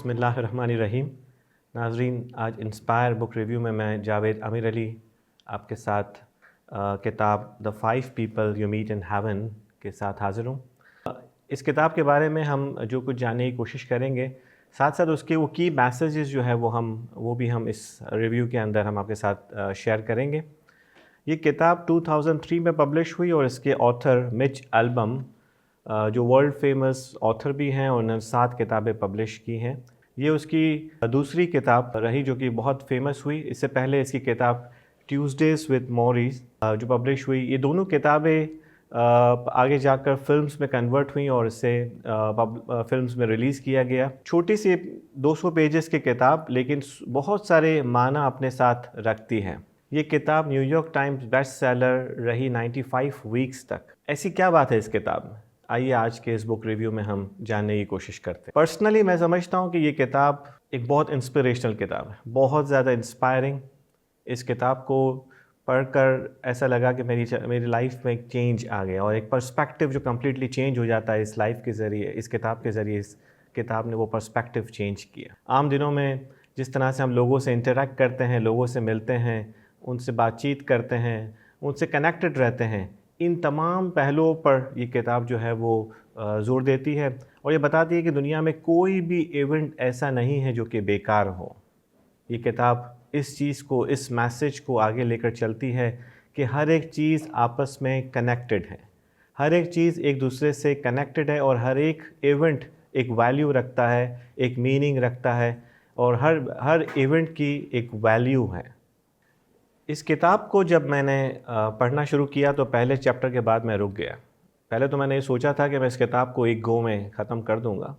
बिस्मिल्लाहिर्रहमानिर्रहीम। नाज़रीन, आज इंस्पायर बुक रिव्यू में मैं जावेद आमिर अली आपके साथ किताब the 5 people you meet in heaven के साथ हाज़िर हूँ। इस किताब के बारे में हम जो कुछ जानने की कोशिश करेंगे, साथ साथ उसके वो की मैसेजेस जो है वो भी हम इस रिव्यू के अंदर हम आपके साथ शेयर करेंगे। ये किताब 2003 में पब्लिश हुई और इसके ऑथर मिच एल्बम जो वर्ल्ड फेमस ऑथर भी हैं और उन्होंने 7 किताबें पब्लिश की हैं। ये उसकी दूसरी किताब रही जो कि बहुत फेमस हुई। इससे पहले इसकी किताब ट्यूसडेज विद मॉरीज जो पब्लिश हुई। ये दोनों किताबें आगे जाकर फिल्म्स में कन्वर्ट हुई और इसे फिल्म्स में रिलीज़ किया गया। छोटी सी 200 पेजेस की किताब, लेकिन बहुत सारे माना अपने साथ रखती है। ये किताब न्यूयॉर्क टाइम्स बेस्ट सेलर रही 95 वीक्स तक। ऐसी क्या बात है इस किताब में? आइए आज के इस बुक रिव्यू में हम जानने की कोशिश करते हैं। पर्सनली मैं समझता हूँ कि ये किताब एक बहुत इंस्पिरेशनल किताब है, बहुत ज़्यादा इंस्पायरिंग। इस किताब को पढ़कर ऐसा लगा कि मेरी लाइफ में एक चेंज आ गया और एक पर्सपेक्टिव जो कम्प्लीटली चेंज हो जाता है इस लाइफ के ज़रिए, इस किताब के ज़रिए। इस किताब ने वो पर्सपेक्टिव चेंज किया। आम दिनों में जिस तरह से हम लोगों से इंटरेक्ट करते हैं, लोगों से मिलते हैं, उनसे बातचीत करते हैं, उनसे कनेक्टेड रहते हैं, इन तमाम पहलुओं पर ये किताब जो है वो ज़ोर देती है और ये बताती है कि दुनिया में कोई भी इवेंट ऐसा नहीं है जो कि बेकार हो। ये किताब इस चीज़ को, इस मैसेज को आगे लेकर चलती है कि हर एक चीज़ आपस में कनेक्टेड है, हर एक चीज़ एक दूसरे से कनेक्टेड है और हर एक इवेंट एक वैल्यू रखता है, एक मीनिंग रखता है और हर इवेंट की एक वैल्यू है। इस किताब को जब मैंने पढ़ना शुरू किया तो पहले चैप्टर के बाद मैं रुक गया। पहले तो मैंने ये सोचा था कि मैं इस किताब को एक गो में ख़त्म कर दूंगा,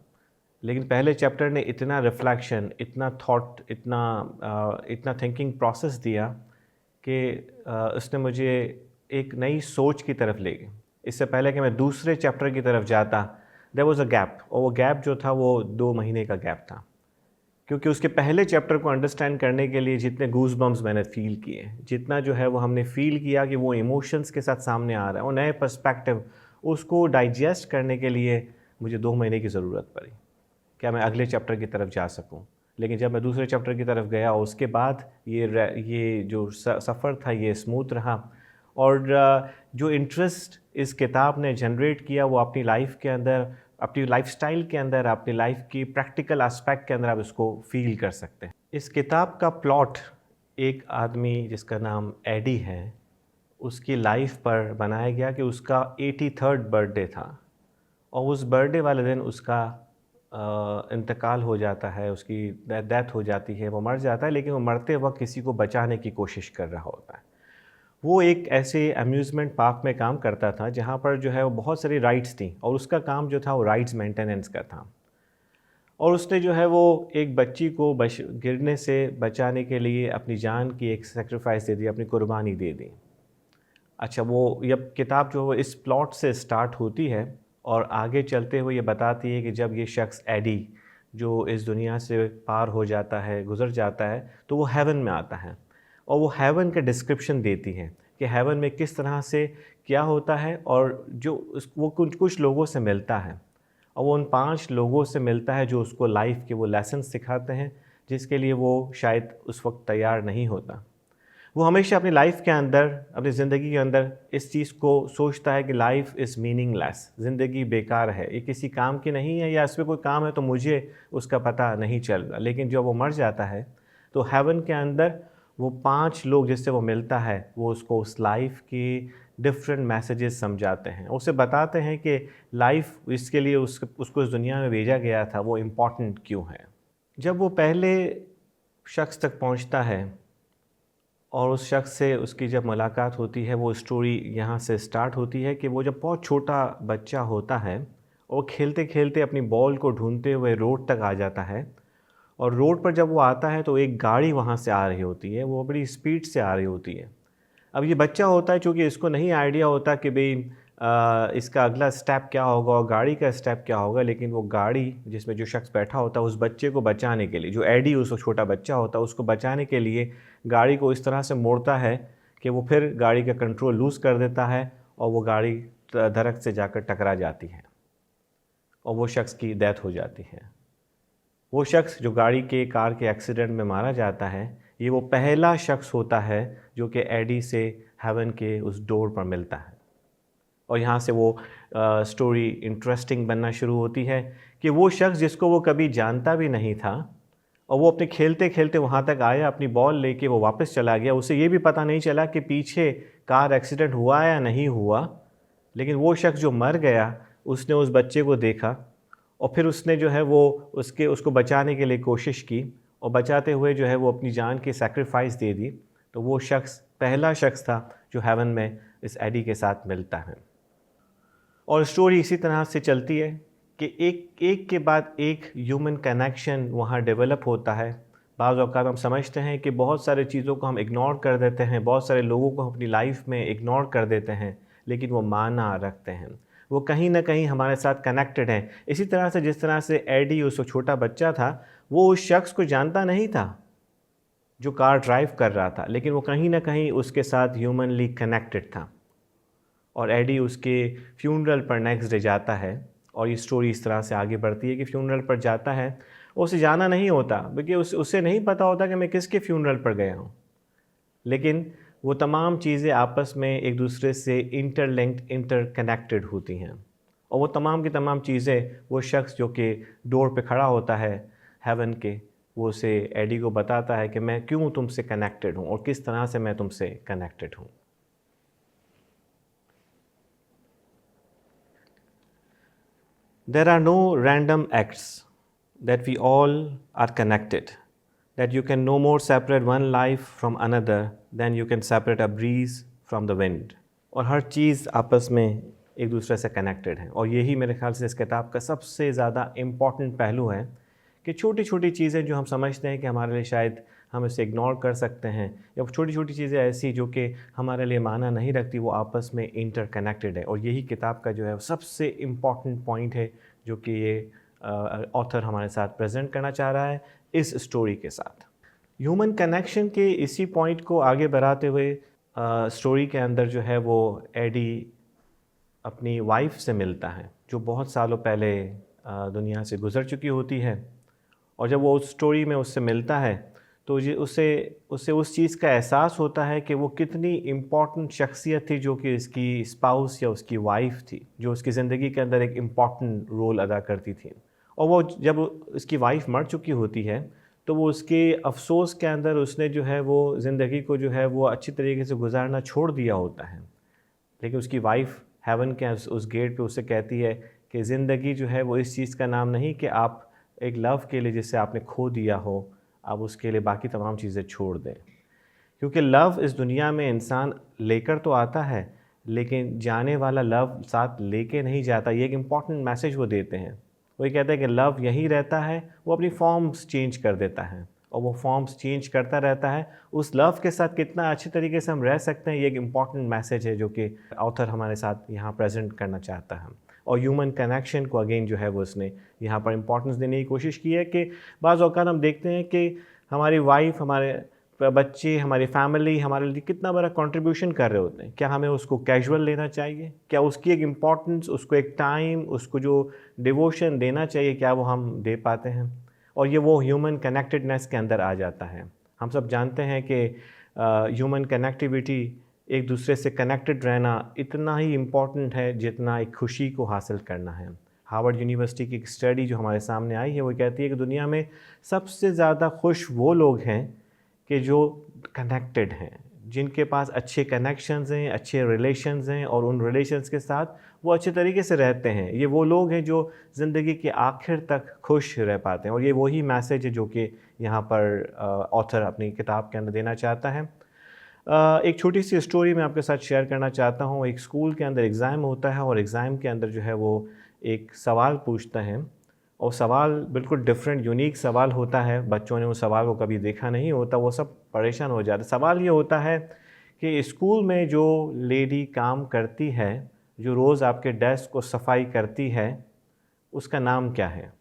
लेकिन पहले चैप्टर ने इतना रिफ्लेक्शन, इतना थॉट, इतना थिंकिंग प्रोसेस दिया कि उसने मुझे एक नई सोच की तरफ ले गई। इससे पहले कि मैं दूसरे चैप्टर की तरफ जाता, देयर वाज अ गैप, और वो गैप जो था वो 2 महीने का गैप था, क्योंकि उसके पहले चैप्टर को अंडरस्टैंड करने के लिए जितने गूज बम्स मैंने फ़ील किए, जितना जो है वो हमने फ़ील किया कि वो इमोशंस के साथ सामने आ रहा है और नए पर्सपेक्टिव, उसको डाइजेस्ट करने के लिए मुझे 2 महीने की ज़रूरत पड़ी क्या मैं अगले चैप्टर की तरफ जा सकूं। लेकिन जब मैं दूसरे चैप्टर की तरफ गया उसके बाद ये जो सफ़र था ये स्मूथ रहा और जो इंटरेस्ट इस किताब ने जनरेट किया वो अपनी लाइफ के अंदर, अपनी लाइफस्टाइल के अंदर, अपनी लाइफ की प्रैक्टिकल एस्पेक्ट के अंदर आप इसको फील कर सकते हैं। इस किताब का प्लॉट एक आदमी जिसका नाम एडी है उसकी लाइफ पर बनाया गया कि उसका 83rd बर्थडे था और उस बर्थडे वाले दिन उसका इंतकाल हो जाता है, उसकी डेथ हो जाती है, वो मर जाता है, लेकिन वो मरते वक्त किसी को बचाने की कोशिश कर रहा होता है। वो एक ऐसे अम्यूज़मेंट पार्क में काम करता था जहाँ पर जो है वो बहुत सारी राइड्स थी और उसका काम जो था वो राइड्स मेंटेनेंस का था और उसने जो है वो एक बच्ची को गिरने से बचाने के लिए अपनी जान की एक सेक्रीफाइस दे दी, अपनी कुर्बानी दे दी। अच्छा, वो ये किताब जो है इस प्लॉट से स्टार्ट होती है और आगे चलते हुए ये बताती है कि जब ये शख्स एडी जो इस दुनिया से पार हो जाता है, गुज़र जाता है, तो वो हेवन में आता है और वो हेवन का डिस्क्रिप्शन देती है कि हेवन में किस तरह से क्या होता है और वो कुछ लोगों से मिलता है और वो उन 5 लोगों से मिलता है जो उसको लाइफ के वो लेसन सिखाते हैं जिसके लिए वो शायद उस वक्त तैयार नहीं होता। वो हमेशा अपनी लाइफ के अंदर, अपनी ज़िंदगी के अंदर इस चीज़ को सोचता है कि लाइफ इज़ मीनिंगलेस, ज़िंदगी बेकार है, ये किसी काम की नहीं है या इसमें कोई काम है तो मुझे उसका पता नहीं चल रहा। लेकिन जब वो मर जाता है तो हेवन के अंदर वो 5 लोग जिससे वो मिलता है वो उसको उस लाइफ की डिफरेंट मैसेजेस समझाते हैं, उसे बताते हैं कि लाइफ इसके लिए उसको इस दुनिया में भेजा गया था वो इम्पॉर्टेंट क्यों है। जब वो पहले शख्स तक पहुंचता है और उस शख्स से उसकी जब मुलाकात होती है, वो स्टोरी यहाँ से स्टार्ट होती है कि वो जब बहुत छोटा बच्चा होता है और खेलते खेलते अपनी बॉल को ढूंढते हुए रोड तक आ जाता है और रोड पर जब वो आता है तो एक गाड़ी वहाँ से आ रही होती है, वो बड़ी स्पीड से आ रही होती है। अब ये बच्चा होता है चूँकि इसको नहीं आइडिया होता कि भाई इसका अगला स्टेप क्या होगा और गाड़ी का स्टेप क्या होगा, लेकिन वो गाड़ी जिसमें जो शख्स बैठा होता है उस बच्चे को बचाने के लिए, जो एडी उस छोटा बच्चा होता है उसको बचाने के लिए गाड़ी को इस तरह से मोड़ता है कि वो फिर गाड़ी का कंट्रोल लूज़ कर देता है और वो गाड़ी दरख्त से जाकर टकरा जाती है और वो शख्स की डेथ हो जाती है। वो शख्स जो कार के एक्सीडेंट में मारा जाता है, ये वो पहला शख्स होता है जो कि एडी से हेवन के उस डोर पर मिलता है। और यहाँ से वो स्टोरी इंटरेस्टिंग बनना शुरू होती है कि वो शख्स जिसको वो कभी जानता भी नहीं था और वो अपने खेलते खेलते वहाँ तक आया, अपनी बॉल लेके वो वापस चला गया। उसे ये भी पता नहीं चला कि पीछे कार एक्सीडेंट हुआ या नहीं हुआ, लेकिन वो शख्स जो मर गया उसने उस बच्चे को देखा और फिर उसने जो है वो उसको बचाने के लिए कोशिश की और बचाते हुए जो है वो अपनी जान की सैक्रिफाइस दे दी। तो वो शख्स पहला शख्स था जो हेवन में इस एडी के साथ मिलता है। और स्टोरी इसी तरह से चलती है कि एक के बाद एक ह्यूमन कनेक्शन वहाँ डेवलप होता है। बाज़ औक़ात हम समझते हैं कि बहुत सारी चीज़ों को हम इग्नोर कर देते हैं, बहुत सारे लोगों को हम अपनी लाइफ में इग्नोर कर देते हैं, लेकिन वो माना रखते हैं, वो कहीं ना कहीं हमारे साथ कनेक्टेड हैं। इसी तरह से जिस तरह से एडी उस छोटा बच्चा था, वो उस शख्स को जानता नहीं था जो कार ड्राइव कर रहा था, लेकिन वो कहीं ना कहीं उसके साथ ह्यूमनली कनेक्टेड था। और एडी उसके फ्यूनरल पर नेक्स्ट डे जाता है और ये स्टोरी इस तरह से आगे बढ़ती है कि फ्यूनरल पर जाता है, उसे जाना नहीं होता क्योंकि उसे नहीं पता होता कि मैं किसके फ्यूनरल पर गया हूँ, लेकिन वो तमाम चीज़ें आपस में एक दूसरे से इंटरलिंक्ड, इंटरकनेक्टेड होती हैं। और वो तमाम की तमाम चीज़ें वो शख्स जो कि डोर पे खड़ा होता है हेवन के, वो उसे एडी को बताता है कि मैं क्यों तुमसे कनेक्टेड हूँ और किस तरह से मैं तुमसे कनेक्टेड हूँ। There are no random acts, that we all are connected, that you can no more separate one life from another than you can separate a breeze from the wind. और हर चीज़ आपस में एक दूसरे से कनेक्टेड है। और यही मेरे ख्याल से इस किताब का सबसे ज़्यादा इम्पॉर्टेंट पहलू है कि छोटी छोटी चीज़ें जो हम समझते हैं कि हमारे लिए शायद हम इसे इग्नोर कर सकते हैं, या छोटी छोटी चीज़ें ऐसी जो कि हमारे लिए माना नहीं रखती, वो आपस में इंटरकनेक्टेड है। और यही किताब का जो है सबसे इम्पॉर्टेंट पॉइंट है जो कि ये ऑथर हमारे साथ प्रेजेंट करना चाह रहा है इस स्टोरी के साथ। ह्यूमन कनेक्शन के इसी पॉइंट को आगे बढ़ाते हुए स्टोरी के अंदर जो है वो एडी अपनी वाइफ से मिलता है जो बहुत सालों पहले दुनिया से गुज़र चुकी होती है। और जब वो उस स्टोरी में उससे मिलता है तो उसे उस चीज़ का एहसास होता है कि वो कितनी इम्पॉर्टेंट शख्सियत थी जो कि इसकी स्पाउस या उसकी वाइफ थी, जो उसकी ज़िंदगी के अंदर एक इम्पॉर्टेंट रोल अदा करती थी। और वो जब उसकी वाइफ मर चुकी होती है तो वो उसके अफसोस के अंदर उसने जो है वो ज़िंदगी को जो है वो अच्छी तरीके से गुजारना छोड़ दिया होता है। लेकिन उसकी वाइफ हेवन के उस गेट पे उससे कहती है कि ज़िंदगी जो है वो इस चीज़ का नाम नहीं कि आप एक लव के लिए जिसे आपने खो दिया हो, आप उसके लिए बाकी तमाम चीज़ें छोड़ दें। क्योंकि लव इस दुनिया में इंसान लेकर तो आता है, लेकिन जाने वाला लव साथ लेके नहीं जाता। ये एक इम्पॉर्टेंट मैसेज वो देते हैं। वो ये कहते हैं कि लव यहीं रहता है, वो अपनी फॉर्म्स चेंज कर देता है और वो फॉर्म्स चेंज करता रहता है। उस लव के साथ कितना अच्छे तरीके से हम रह सकते हैं, ये एक इम्पॉर्टेंट मैसेज है जो कि ऑथर हमारे साथ यहाँ प्रेजेंट करना चाहता है। और ह्यूमन कनेक्शन को अगेन जो है वो उसने यहाँ पर इम्पोर्टेंस देने की कोशिश की है कि बाज़ औक़ात हम देखते हैं कि हमारी वाइफ, हमारे बच्चे, हमारी फैमिली हमारे लिए कितना बड़ा कंट्रीब्यूशन कर रहे होते हैं। क्या हमें उसको कैजुअल लेना चाहिए? क्या उसकी एक इम्पॉर्टेंस, उसको एक टाइम, उसको जो डिवोशन देना चाहिए, क्या वो हम दे पाते हैं? और ये वो ह्यूमन कनेक्टेडनेस के अंदर आ जाता है। हम सब जानते हैं कि ह्यूमन कनेक्टिविटी, एक दूसरे से कनेक्टेड रहना इतना ही इम्पॉर्टेंट है जितना एक खुशी को हासिल करना है। हार्वर्ड यूनिवर्सिटी की एक स्टडी जो हमारे सामने आई है वो कहती है कि दुनिया में सबसे ज़्यादा खुश वो लोग हैं कि जो कनेक्टेड हैं, जिनके पास अच्छे कनेक्शंस हैं, अच्छे रिलेशंस हैं और उन रिलेशंस के साथ वो अच्छे तरीके से रहते हैं। ये वो लोग हैं जो ज़िंदगी के आखिर तक खुश रह पाते हैं। और ये वही मैसेज है जो कि यहाँ पर ऑथर अपनी किताब के अंदर देना चाहता है। एक छोटी सी स्टोरी मैं आपके साथ शेयर करना चाहता हूँ। एक स्कूल के अंदर एग्ज़ाम होता है और एग्ज़ाम के अंदर जो है वो एक सवाल पूछता है और सवाल बिल्कुल डिफरेंट, यूनिक सवाल होता है। बच्चों ने उस सवाल को कभी देखा नहीं होता, वो सब परेशान हो जाते। सवाल ये होता है कि स्कूल में जो लेडी काम करती है, जो रोज़ आपके डेस्क को सफाई करती है, उसका नाम क्या है?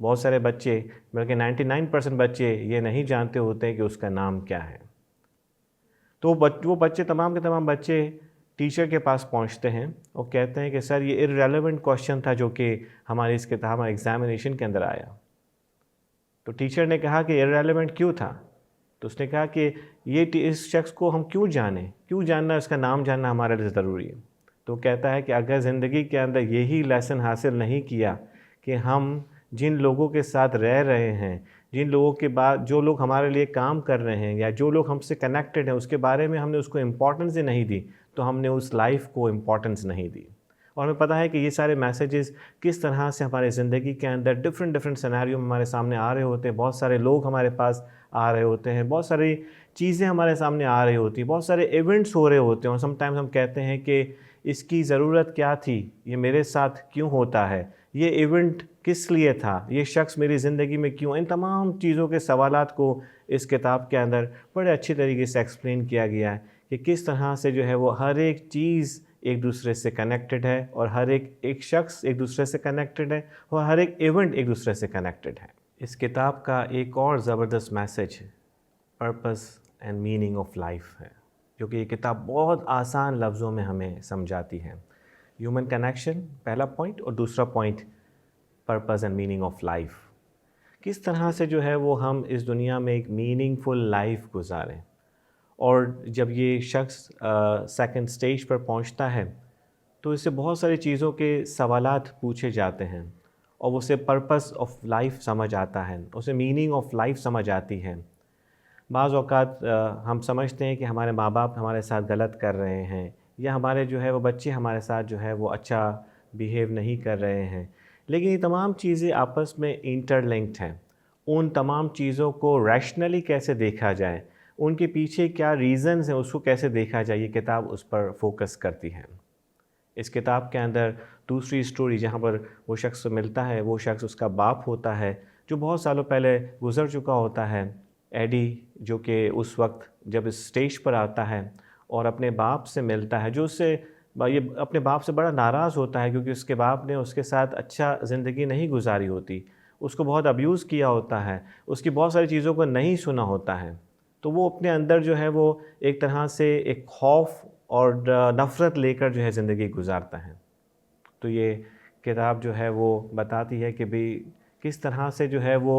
बहुत सारे बच्चे, बल्कि 99% बच्चे ये नहीं जानते होते कि उसका नाम क्या है। तो वो बच्चे, तमाम के तमाम बच्चे टीचर के पास पहुंचते हैं और कहते हैं कि सर ये इररेलेवेंट क्वेश्चन था जो कि हमारे इस किताब एग्जामिनेशन के अंदर आया। तो टीचर ने कहा कि इररेलेवेंट क्यों था? तो उसने कहा कि इस शख्स को हम क्यों जानें, क्यों जानना, इसका नाम जानना हमारे लिए ज़रूरी है। तो कहता है कि अगर ज़िंदगी के अंदर यही लेसन हासिल नहीं किया कि हम जिन लोगों के साथ रह रहे हैं, जिन लोगों के बाद जो लोग हमारे लिए काम कर रहे हैं या जो लोग हमसे कनेक्टेड हैं, उसके बारे में हमने उसको इम्पोर्टेंस ही नहीं दी, तो हमने उस लाइफ को इम्पोर्टेंस नहीं दी। और हमें पता है कि ये सारे मैसेजेस किस तरह से हमारे ज़िंदगी के अंदर डिफरेंट सिनेरियो में हमारे सामने आ रहे होते हैं। बहुत सारे लोग हमारे पास आ रहे होते हैं, बहुत सारी चीज़ें हमारे सामने आ रही होती हैं, बहुत सारे इवेंट्स हो रहे होते हैं और समटाइम्स हम कहते हैं कि इसकी ज़रूरत क्या थी, ये मेरे साथ क्यों होता है, ये इवेंट किस लिए था, ये शख्स मेरी ज़िंदगी में क्यों। इन तमाम चीज़ों के सवालात को इस किताब के अंदर बड़े अच्छी तरीके से एक्सप्लेन किया गया है कि किस तरह से जो है वो हर एक चीज़ एक दूसरे से कनेक्टेड है और हर एक शख्स एक दूसरे से कनेक्टेड है और हर एक इवेंट एक दूसरे से कनेक्टेड है। इस किताब का एक और ज़बरदस्त message purpose and meaning of life है, जो कि ये किताब बहुत आसान लफ्ज़ों में हमें समझाती है। ह्यूमन कनेक्शन पहला पॉइंट और दूसरा point purpose and meaning of life. किस तरह से जो है वो हम इस दुनिया में एक मीनिंगफुल लाइफ गुजारें। और जब ये शख्स सेकंड स्टेज पर पहुंचता है तो इससे बहुत सारी चीज़ों के सवालात पूछे जाते हैं और उसे पर्पस ऑफ लाइफ समझ आता है, उसे मीनिंग ऑफ लाइफ समझ आती है। बाज़ औक़ात हम समझते हैं कि हमारे माँ बाप हमारे साथ गलत कर रहे हैं या हमारे जो है वो बच्चे हमारे साथ जो है वो अच्छा बिहेव नहीं कर रहे हैं, लेकिन ये तमाम चीज़ें आपस में इंटरलिंक्ड हैं। उन तमाम चीज़ों को रैशनली कैसे देखा जाए, उनके पीछे क्या रीज़न्स हैं, उसको कैसे देखा जाए, ये किताब उस पर फोकस करती है। इस किताब के अंदर दूसरी स्टोरी जहाँ पर वो शख्स मिलता है, वो शख्स उसका बाप होता है जो बहुत सालों पहले गुज़र चुका होता है। एडी जो कि उस वक्त जब इस स्टेज पर आता है और अपने बाप से मिलता है, जो उससे ये अपने बाप से बड़ा नाराज़ होता है क्योंकि उसके बाप ने उसके साथ अच्छा ज़िंदगी नहीं गुजारी होती, उसको बहुत अब्यूज़ किया होता है, उसकी बहुत सारी चीज़ों को नहीं सुना होता है। तो वो अपने अंदर जो है वो एक तरह से एक खौफ और नफ़रत लेकर जो है ज़िंदगी गुजारता है। तो ये किताब जो है वो बताती है कि भाई किस तरह से जो है वो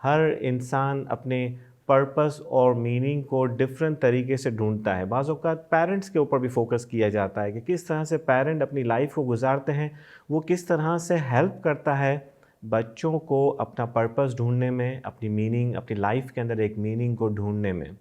हर इंसान अपने पर्पस और मीनिंग को डिफरेंट तरीके से ढूंढता है। बाज़ औक़ात पेरेंट्स के ऊपर भी फोकस किया जाता है कि किस तरह से पेरेंट अपनी लाइफ को गुजारते हैं, वो किस तरह से हेल्प करता है बच्चों को अपना पर्पस ढूंढने में, अपनी मीनिंग, अपनी लाइफ के अंदर एक मीनिंग को ढूंढने में।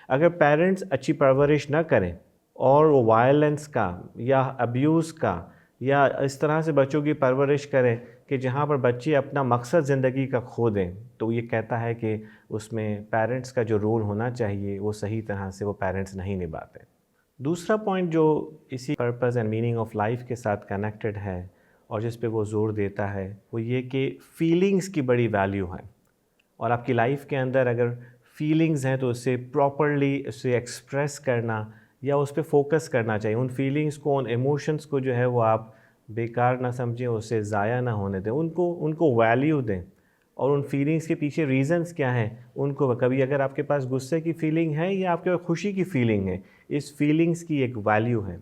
अगर पेरेंट्स अच्छी परवरिश न करें और वो वायलेंस का या अब्यूज़ का या इस तरह से बच्चों की परवरिश करें कि जहाँ पर बच्चे अपना मकसद ज़िंदगी का खो दें, तो ये कहता है कि उसमें पेरेंट्स का जो रोल होना चाहिए वो सही तरह से वो पेरेंट्स नहीं निभाते। दूसरा पॉइंट जो इसी purpose and meaning of life के साथ कनेक्टेड है और जिस पे वो ज़ोर देता है वो ये कि फ़ीलिंग्स की बड़ी वैल्यू है और आपकी लाइफ के अंदर अगर फीलिंग्स हैं तो उससे प्रॉपरली उसे एक्सप्रेस करना या उस पर फोकस करना चाहिए। उन फीलिंग्स को, उन इमोशंस को जो है वो आप बेकार ना समझें, उससे ज़ाया ना होने दें, उनको वैल्यू दें। और उन फीलिंग्स के पीछे रीज़न्स क्या हैं उनको, कभी अगर आपके पास गुस्से की फ़ीलिंग है या आपके पास खुशी की फ़ीलिंग है, इस फीलिंग्स की एक वैल्यू है।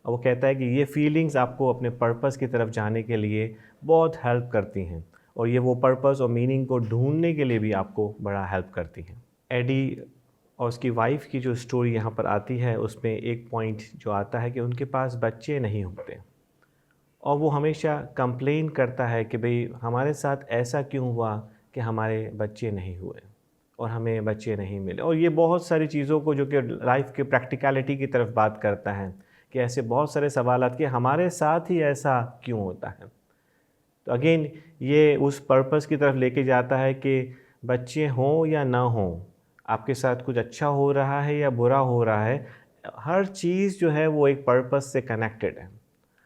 और वो कहता है कि ये फीलिंग्स आपको अपने पर्पस की तरफ जाने के लिए बहुत हेल्प करती हैं और ये वो पर्पस और मीनिंग को ढूंढने के लिए भी आपको बड़ा हेल्प करती हैं। एडी और उसकी वाइफ की जो स्टोरी यहाँ पर आती है उसमें एक पॉइंट जो आता है कि उनके पास बच्चे नहीं होते और वो हमेशा कंप्लेन करता है कि भाई हमारे साथ ऐसा क्यों हुआ कि हमारे बच्चे नहीं हुए और हमें बच्चे नहीं मिले। और ये बहुत सारी चीज़ों को जो कि लाइफ के प्रैक्टिकलिटी की तरफ बात करता है कि ऐसे बहुत सारे सवाल कि हमारे साथ ही ऐसा क्यों होता है। तो अगेन ये उस पर्पस की तरफ लेके जाता है कि बच्चे हों या ना हों, आपके साथ कुछ अच्छा हो रहा है या बुरा हो रहा है, हर चीज़ जो है वो एक पर्पस से कनेक्टेड है।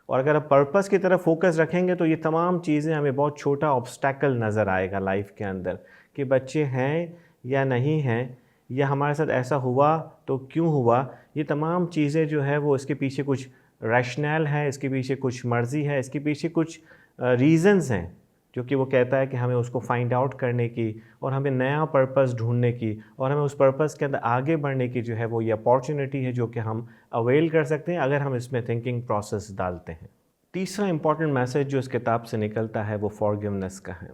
और अगर आप पर्पस की तरफ फोकस रखेंगे तो ये तमाम चीज़ें हमें बहुत छोटा ऑब्स्टैकल नज़र आएगा लाइफ के अंदर कि बच्चे हैं या नहीं हैं या हमारे साथ ऐसा हुआ तो क्यों हुआ। ये तमाम चीज़ें जो है वो इसके पीछे कुछ रैशनल है, इसके पीछे कुछ मर्ज़ी है, इसके पीछे कुछ रीज़न्स हैं जो कि वो कहता है कि हमें उसको फाइंड आउट करने की और हमें नया पर्पस ढूंढने की और हमें उस पर्पस के अंदर आगे बढ़ने की जो है वो ये अपॉर्चुनिटी है जो कि हम अवेल कर सकते हैं अगर हम इसमें थिंकिंग प्रोसेस डालते हैं। तीसरा इम्पॉर्टेंट मैसेज जो इस किताब से निकलता है वो फॉरगिवनेस का है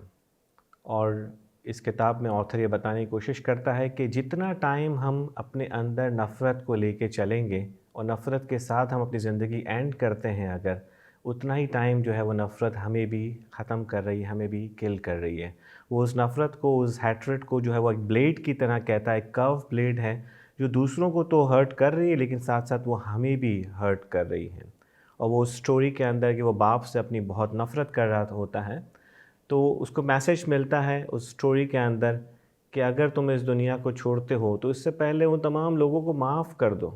और इस किताब में ऑथर ये बताने की कोशिश करता है कि जितना टाइम हम अपने अंदर नफ़रत को लेके चलेंगे और नफ़रत के साथ हम अपनी ज़िंदगी एंड करते हैं अगर, उतना ही टाइम जो है वो नफ़रत हमें भी ख़त्म कर रही है, हमें भी किल कर रही है। वो उस नफ़रत को, उस हैट्रेड को जो है वो एक ब्लेड की तरह कहता है, एक कर्व ब्लेड है जो दूसरों को तो हर्ट कर रही है लेकिन साथ साथ वो हमें भी हर्ट कर रही है। और वो स्टोरी के अंदर कि वो बाप से अपनी बहुत नफ़रत कर रहा होता है, तो उसको मैसेज मिलता है उस स्टोरी के अंदर कि अगर तुम इस दुनिया को छोड़ते हो तो इससे पहले उन तमाम लोगों को माफ़ कर दो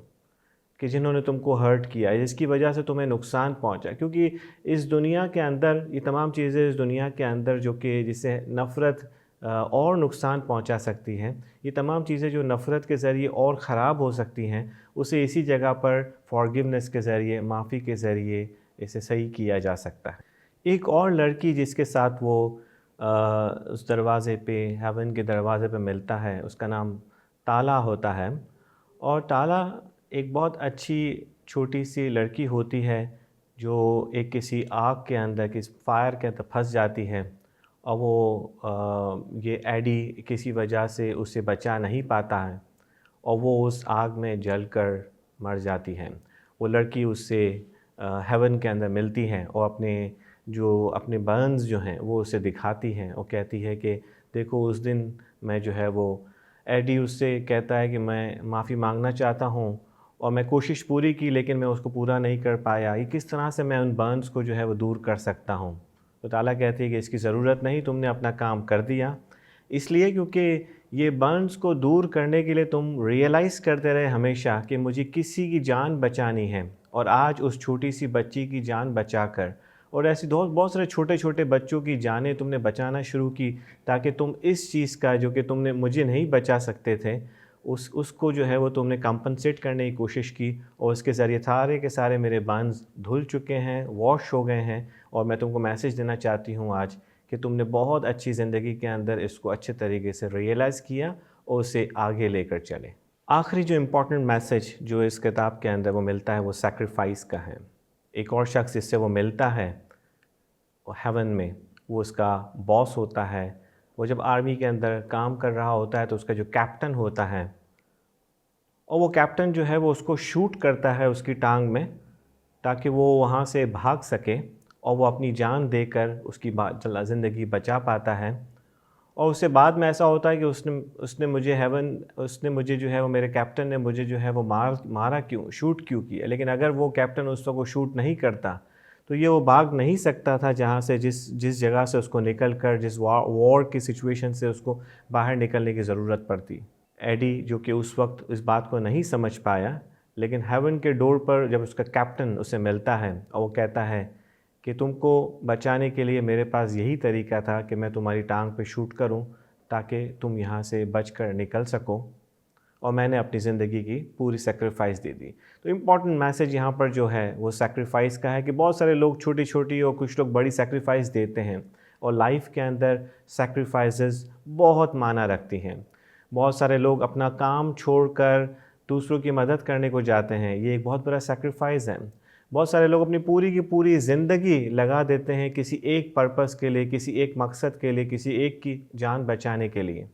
कि जिन्होंने तुमको हर्ट किया, जिसकी वजह से तुम्हें नुकसान पहुंचा। क्योंकि इस दुनिया के अंदर ये तमाम चीज़ें, इस दुनिया के अंदर जो कि जिसे नफ़रत और नुकसान पहुंचा सकती हैं, ये तमाम चीज़ें जो नफ़रत के ज़रिए और ख़राब हो सकती हैं, उसे इसी जगह पर फॉरगिवनेस के ज़रिए, माफ़ी के ज़रिए इसे सही किया जा सकता है। एक और लड़की जिसके साथ वो उस दरवाज़े पे, हेवन के दरवाज़े पे मिलता है, उसका नाम ताला होता है। और ताला एक बहुत अच्छी छोटी सी लड़की होती है जो एक किसी आग के अंदर, किसी फायर के अंदर फंस जाती है और वो ये एडी किसी वजह से उसे बचा नहीं पाता है और वो उस आग में जलकर मर जाती है। वो लड़की उससे हेवन के अंदर मिलती है और अपने बर्न्स जो हैं वो उसे दिखाती हैं और कहती है कि देखो उस दिन मैं जो है वो, एडी उससे कहता है कि मैं माफ़ी मांगना चाहता हूँ और मैं कोशिश पूरी की लेकिन मैं उसको पूरा नहीं कर पाया, ये किस तरह से मैं उन बर्न्स को जो है वो दूर कर सकता हूँ। तो ताला कहती है कि इसकी ज़रूरत नहीं, तुमने अपना काम कर दिया। इसलिए क्योंकि ये बर्न्स को दूर करने के लिए तुम रियलाइज़ करते रहे हमेशा कि मुझे किसी की जान बचानी है, और आज उस छोटी सी बच्ची की जान बचाकर और ऐसे बहुत सारे छोटे छोटे बच्चों की जानें तुमने बचाना शुरू की, ताकि तुम इस चीज़ का जो कि तुमने मुझे नहीं बचा सकते थे, उसको जो है वो तुमने कंपनसेट करने की कोशिश की और उसके ज़रिए सारे के सारे मेरे बर्न्स धुल चुके हैं, वॉश हो गए हैं। और मैं तुमको मैसेज देना चाहती हूँ आज कि तुमने बहुत अच्छी ज़िंदगी के अंदर इसको अच्छे तरीके से रियलाइज़ किया और उसे आगे लेकर चले। आखिरी जो इम्पोर्टेंट मैसेज जो इस किताब के अंदर वो मिलता है वो सैक्रिफाइस का है। एक और शख्स जिससे वो मिलता है हेवन में, वो उसका बॉस होता है। वो जब आर्मी के अंदर काम कर रहा होता है तो उसका जो कैप्टन होता है, और वो कैप्टन जो है वो उसको शूट करता है उसकी टांग में ताकि वो वहाँ से भाग सके और वो अपनी जान देकर उसकी ज़िंदगी बचा पाता है। और उससे बाद में ऐसा होता है कि उसने मुझे जो है वो, मेरे कैप्टन ने मुझे जो है वो मारा क्यों, शूट क्यों किया। लेकिन अगर वो कैप्टन उस वक्त को शूट नहीं करता तो ये वो भाग नहीं सकता था जहाँ से, जिस जगह से उसको निकल कर, जिस वॉर की सिचुएशन से उसको बाहर निकलने की ज़रूरत पड़ती। एडी जो कि उस वक्त इस बात को नहीं समझ पाया, लेकिन हेवन के डोर पर जब उसका कैप्टन उसे मिलता है और वो कहता है कि तुमको बचाने के लिए मेरे पास यही तरीका था कि मैं तुम्हारी टांग पे शूट करूं ताकि तुम यहाँ से बचकर निकल सको, और मैंने अपनी ज़िंदगी की पूरी सेक्रीफाइस दे दी। तो इम्पॉर्टेंट मैसेज यहाँ पर जो है वो सेक्रीफाइस का है कि बहुत सारे लोग छोटी छोटी और कुछ लोग बड़ी सेक्रीफाइस देते हैं, और लाइफ के अंदर सेक्रीफाइसेस बहुत माना रखती हैं। बहुत सारे लोग अपना काम छोड़कर दूसरों की मदद करने को जाते हैं, ये एक बहुत बड़ा सेक्रीफाइस है। बहुत सारे लोग अपनी पूरी की पूरी ज़िंदगी लगा देते हैं किसी एक पर्पस के लिए, किसी एक मकसद के लिए, किसी एक की जान बचाने के लिए।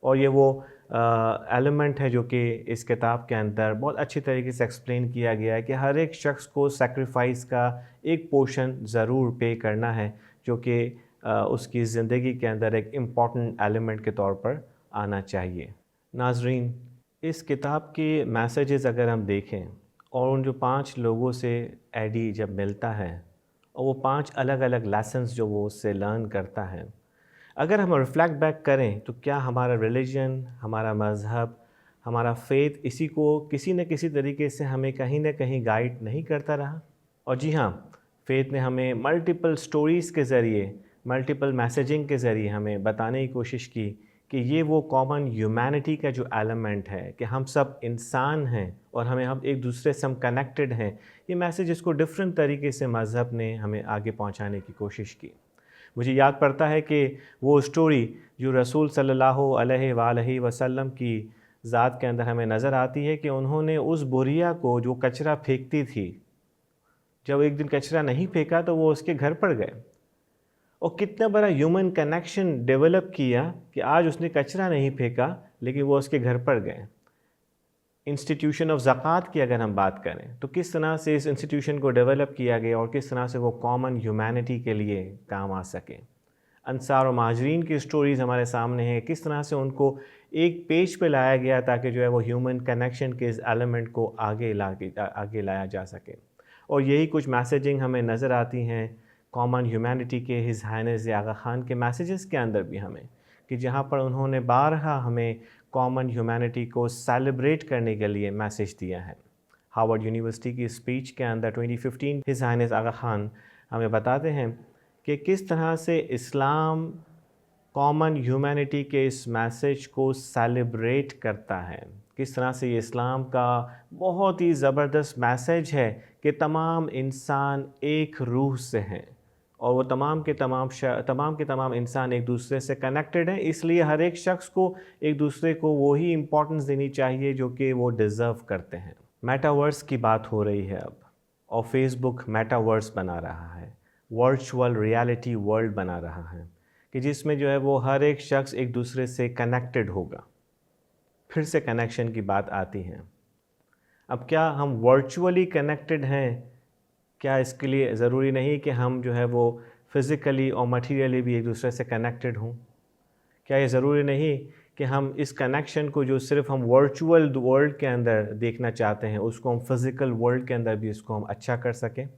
और ये वो एलिमेंट है जो कि इस किताब के अंदर बहुत अच्छी तरीके से एक्सप्लेन किया गया है कि हर एक शख्स को सेक्रीफाइस का एक पोर्शन ज़रूर पे करना है, जो कि उसकी ज़िंदगी के अंदर एक इम्पॉर्टेंट एलिमेंट के तौर पर आना चाहिए। नाजरीन, इस किताब के मैसेजेस अगर हम देखें और उन जो 5 लोगों से एडी जब मिलता है और वो 5 अलग अलग लेसन्स जो वो उससे लर्न करता है, अगर हम रिफ़्लेक्ट बैक करें तो क्या हमारा रिलीजन, हमारा मज़हब, हमारा फ़ेथ इसी को किसी न किसी तरीके से हमें कहीं न कहीं गाइड नहीं करता रहा? और जी हाँ, फ़ेथ ने हमें मल्टीपल स्टोरीज़ के ज़रिए, मल्टीपल मैसेजिंग के ज़रिए हमें बताने की कोशिश की कि ये वो कॉमन ह्यूमैनिटी का जो एलिमेंट है कि हम सब इंसान हैं और हम एक दूसरे से हम कनेक्टेड हैं। ये मैसेज इसको डिफरेंट तरीके से मज़हब ने हमें आगे पहुंचाने की कोशिश की। मुझे याद पड़ता है कि वो स्टोरी जो रसूल सल्लल्लाहु अलैहि वसल्लम की ज़ात के अंदर हमें नज़र आती है कि उन्होंने उस बुढ़िया को जो कचरा फेंकती थी, जब एक दिन कचरा नहीं फेंका तो वो उसके घर पर गए और कितना बड़ा ह्यूमन कनेक्शन डेवलप किया कि आज उसने कचरा नहीं फेंका लेकिन वो उसके घर पर गए। इंस्टीट्यूशन ऑफ ज़कात की अगर हम बात करें तो किस तरह से इस इंस्टीट्यूशन को डेवलप किया गया और किस तरह से वो कॉमन ह्यूमैनिटी के लिए काम आ सके। अंसार और महाजरीन की स्टोरीज़ हमारे सामने हैं, किस तरह से उनको एक पेज पे लाया गया ताकि जो है वो ह्यूमन कनेक्शन के इस एलिमेंट को आगे लाया जा सके। और यही कुछ मैसेजिंग हमें नज़र आती हैं कॉमन ह्यूमैनिटी के हिज़ हाइनेस आगा ख़ान के मैसेजेस के अंदर भी हमें, कि जहाँ पर उन्होंने बारहा हमें कॉमन ह्यूमैनिटी को सेलिब्रेट करने के लिए मैसेज दिया है। हार्वर्ड यूनिवर्सिटी की स्पीच के अंदर 2015 हिज़ हाइनेस आगा ख़ान हमें बताते हैं कि किस तरह से इस्लाम कॉमन ह्यूमैनिटी के इस मैसेज को सेलिब्रेट करता है, किस तरह से ये इस्लाम का बहुत ही ज़बरदस्त मैसेज है कि तमाम इंसान एक रूह से हैं और वो तमाम के तमाम इंसान एक दूसरे से कनेक्टेड हैं। इसलिए हर एक शख्स को एक दूसरे को वही इम्पोर्टेंस देनी चाहिए जो कि वो डिज़र्व करते हैं। मेटावर्स की बात हो रही है अब, और फेसबुक मेटावर्स बना रहा है, वर्चुअल रियलिटी वर्ल्ड बना रहा है, कि जिसमें जो है वो हर एक शख्स एक दूसरे से कनेक्टेड होगा। फिर से कनेक्शन की बात आती है। अब क्या हम वर्चुअली कनेक्टेड हैं? क्या इसके लिए ज़रूरी नहीं कि हम जो है वो फ़िज़िकली और मटीरियली भी एक दूसरे से कनेक्टेड हों? क्या ये ज़रूरी नहीं कि हम इस कनेक्शन को जो सिर्फ हम वर्चुअल वर्ल्ड के अंदर देखना चाहते हैं उसको हम फ़िज़िकल वर्ल्ड के अंदर भी इसको हम अच्छा कर सकें?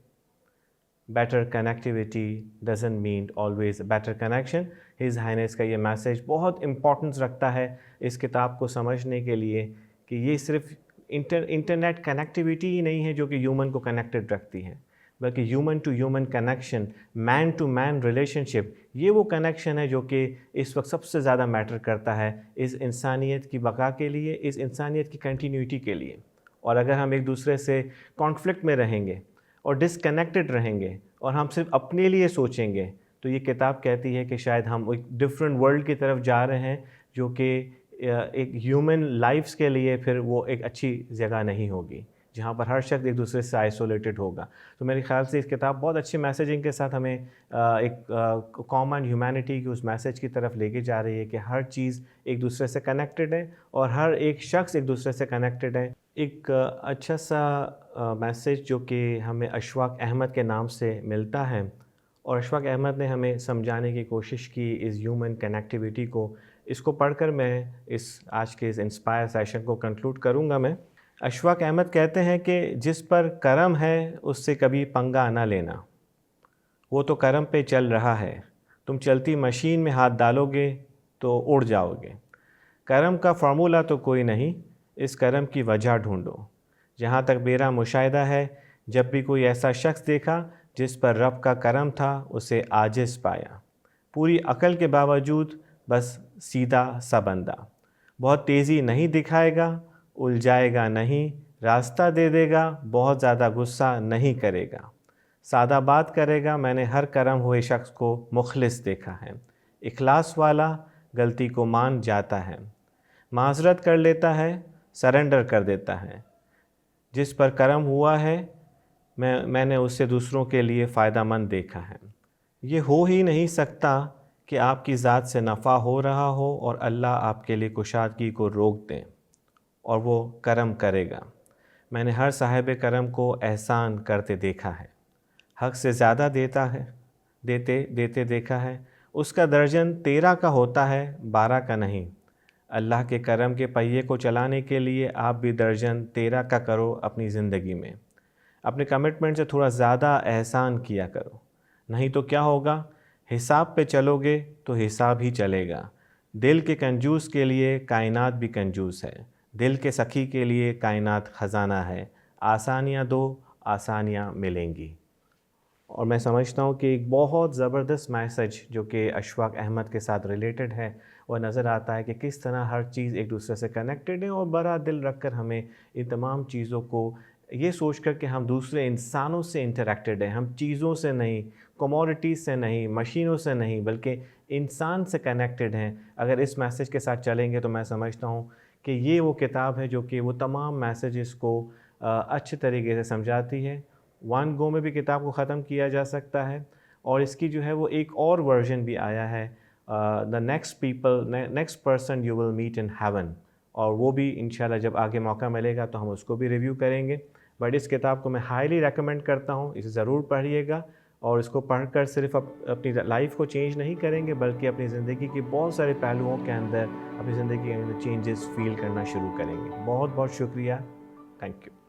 Better connectivity doesn't mean always better connection. His highness का ये मैसेज बहुत इम्पोर्टेंस रखता है इस किताब को समझने के लिए, कि ये सिर्फ इंटरनेट कनेक्टिविटी ही नहीं है जो कि ह्यूमन को कनेक्टेड रखती है, बल्कि human to human connection, man to man relationship, ये वो कनेक्शन है जो कि इस वक्त सबसे ज़्यादा मैटर करता है इस इंसानियत की बका के लिए, इस इंसानियत की कंटिन्यूटी के लिए। और अगर हम एक दूसरे से कॉन्फ्लिक्ट में रहेंगे और डिसकनेक्टेड रहेंगे और हम सिर्फ अपने लिए सोचेंगे, तो ये किताब कहती है कि शायद हम एक डिफरेंट वर्ल्ड की तरफ जा रहे हैं जो कि एक ह्यूमन लाइफ्स के लिए फिर वो एक अच्छी जगह नहीं होगी, जहाँ पर हर शख्स एक दूसरे से आइसोलेटेड होगा। तो मेरे ख़्याल से इस किताब बहुत अच्छी मैसेजिंग के साथ हमें एक कॉमन ह्यूमैनिटी की उस मैसेज की तरफ लेके जा रही है कि हर चीज़ एक दूसरे से कनेक्टेड है और हर एक शख्स एक दूसरे से कनेक्टेड है। एक अच्छा सा मैसेज जो कि हमें अशफाक अहमद के नाम से मिलता है, और अशफाक अहमद ने हमें समझाने की कोशिश की इस ह्यूमन कनेक्टिविटी को। इसको पढ़कर मैं आज के इस इंस्पायर सेशन को कंक्लूड करूँगा। मैं अशफाक अहमद कहते हैं कि जिस पर करम है उससे कभी पंगा ना लेना, वो तो करम पे चल रहा है, तुम चलती मशीन में हाथ डालोगे तो उड़ जाओगे। करम का फार्मूला तो कोई नहीं, इस करम की वजह ढूंढो। जहाँ तक मेरा मुशाहिदा है, जब भी कोई ऐसा शख्स देखा जिस पर रब का करम था, उसे आजिज़ पाया, पूरी अकल के बावजूद बस सीधा सा बंदा। बहुत तेज़ी नहीं दिखाएगा, उलझाएगा नहीं, रास्ता दे देगा, बहुत ज़्यादा गुस्सा नहीं करेगा, सादा बात करेगा। मैंने हर करम हुए शख्स को मुखलिस देखा है, इखलास वाला गलती को मान जाता है, माज़रत कर लेता है, सरेंडर कर देता है। जिस पर करम हुआ है मैंने उससे दूसरों के लिए फ़ायदामंद देखा है। ये हो ही नहीं सकता कि आपकी ज़ात से नफ़ा हो रहा हो और अल्लाह आपके लिए कुशादगी को रोक दें और वो करम करेगा। मैंने हर साहिब करम को एहसान करते देखा है, हक़ से ज़्यादा देते देखा है। उसका दर्जन 13 का होता है, 12 का नहीं। अल्लाह के करम के पहिए को चलाने के लिए आप भी दर्जन 13 का करो अपनी ज़िंदगी में। अपने कमिटमेंट से थोड़ा ज़्यादा एहसान किया करो, नहीं तो क्या होगा, हिसाब पे चलोगे तो हिसाब ही चलेगा। दिल के कंजूस के लिए कायनात भी कंजूस है, दिल के सखी के लिए कायनात ख़जाना है। आसानियाँ दो, आसानियाँ मिलेंगी। और मैं समझता हूँ कि एक बहुत ज़बरदस्त मैसेज जो कि अशफाक अहमद के साथ रिलेटेड है, और नज़र आता है कि किस तरह हर चीज़ एक दूसरे से कनेक्टेड है, और बड़ा दिल रख कर हमें इन तमाम चीज़ों को ये सोच कर कि हम दूसरे इंसानों से इंटरेक्टेड हैं, हम चीज़ों से नहीं, कमोडिटीज़ से नहीं, मशीनों से नहीं, बल्कि इंसान से कनेक्टेड हैं। अगर इस मैसेज के साथ चलेंगे तो मैं समझता हूँ कि ये वो किताब है जो कि वो तमाम मैसेजेस को अच्छे तरीके से समझाती है। वन गो में भी किताब को ख़त्म किया जा सकता है, और इसकी जो है वो एक और वर्जन भी आया है, the next person you will meet in heaven, और वो भी इंशाल्लाह जब आगे मौका मिलेगा तो हम उसको भी रिव्यू करेंगे। बट इस किताब को मैं हाईली रेकमेंड करता हूँ, इसे ज़रूर पढ़िएगा, और इसको पढ़कर सिर्फ अपनी लाइफ को चेंज नहीं करेंगे बल्कि अपनी ज़िंदगी के बहुत सारे पहलुओं के अंदर अपनी ज़िंदगी के अंदर चेंजेस फील करना शुरू करेंगे। बहुत बहुत शुक्रिया, थैंक यू।